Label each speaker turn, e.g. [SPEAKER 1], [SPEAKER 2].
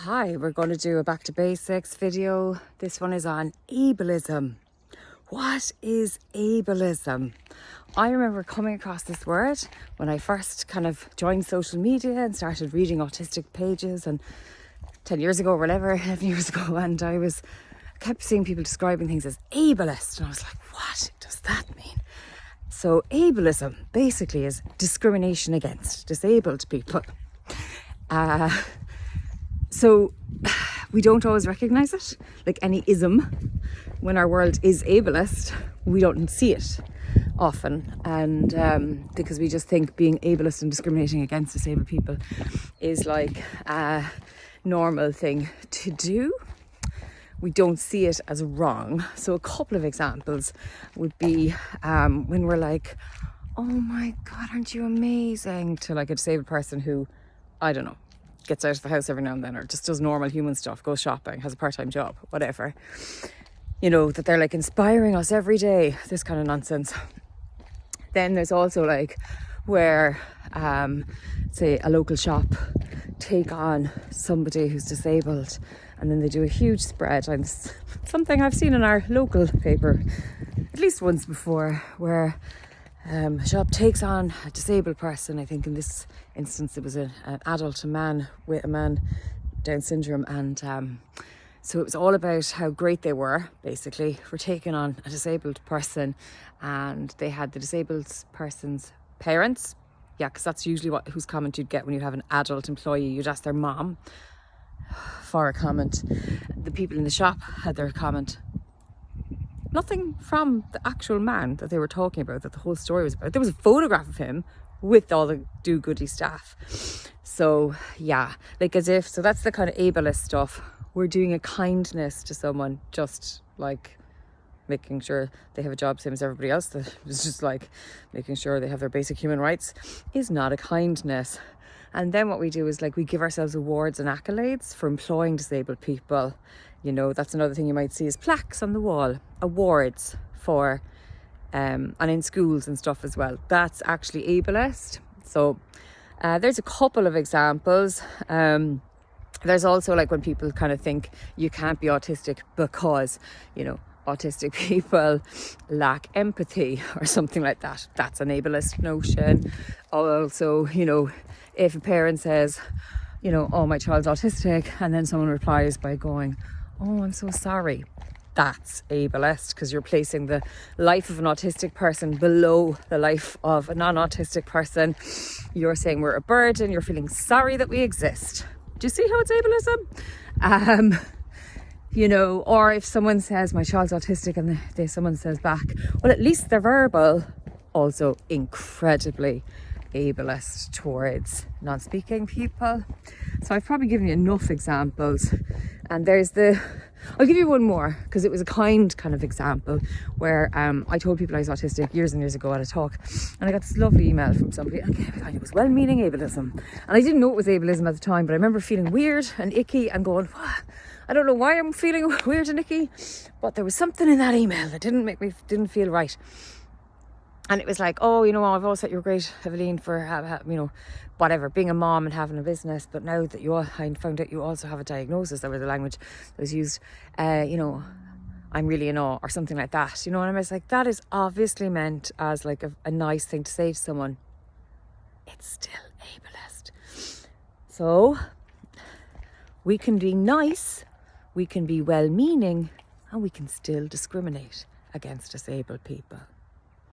[SPEAKER 1] Hi, we're going to do a back to basics video. This one is on ableism. What is ableism? I remember coming across this word when I first kind of joined social media and started reading autistic pages, and 10 years ago or whatever, 11 years ago, and I kept seeing people describing things as ableist, and I was like, what does that mean? So ableism basically is discrimination against disabled people. So we don't always recognize it, like any ism. When our world is ableist, we don't see it often, and because we just think being ableist and discriminating against disabled people is like a normal thing to do. We don't see it as wrong. So a couple of examples would be when we're like, oh my God, aren't you amazing, to like a disabled person who, I don't know, gets out of the house every now and then, or just does normal human stuff, goes shopping, has a part-time job, whatever. You know, that they're like inspiring us every day, this kind of nonsense. Then there's also like where, say, a local shop take on somebody who's disabled, and then they do a huge spread. And something I've seen in our local paper at least once before, where a shop takes on a disabled person. I think in this instance it was an adult, a man Down syndrome, and so it was all about how great they were, basically, for taking on a disabled person. And they had the disabled person's parents, because that's usually whose comment you'd get when you have an adult employee. You'd ask their mom for a comment. The people in the shop had their comment. Nothing from the actual man that they were talking about, that the whole story was about. There was a photograph of him with all the do-goody staff. So yeah, like as if, so that's the kind of ableist stuff. We're doing a kindness to someone, just like making sure they have a job same as everybody else. That was just like making sure they have their basic human rights, is not a kindness. And then what we do is like we give ourselves awards and accolades for employing disabled people. You know, that's another thing you might see is plaques on the wall, awards for, and in schools and stuff as well. That's actually ableist. So there's a couple of examples. There's also like when people kind of think you can't be autistic because, you know, autistic people lack empathy or something like that. That's an ableist notion. Also, you know, if a parent says, you know, oh, my child's autistic, and then someone replies by going, oh, I'm so sorry, that's ableist, because you're placing the life of an autistic person below the life of a non-autistic person. You're saying we're a burden. You're feeling sorry that we exist. Do you see how it's ableism? You know, or if someone says my child's autistic and someone says back, well, at least they're verbal, also incredibly ableist towards non-speaking people. So I've probably given you enough examples. And I'll give you one more, because it was a kind of example where I told people I was autistic years and years ago at a talk, and I got this lovely email from somebody, and it was well-meaning ableism, and I didn't know it was ableism at the time, but I remember feeling weird and icky and going, what? I don't know why I'm feeling weird and icky, but there was something in that email that didn't feel right. And it was like, oh, you know, I've always thought you were great, Evelyn, for, you know, whatever, being a mom and having a business. But now that I found out you also have a diagnosis, that was the language that was used, you know, I'm really in awe, or something like that. You know, and I was like, that is obviously meant as like a nice thing to say to someone. It's still ableist. So we can be nice, we can be well-meaning, and we can still discriminate against disabled people.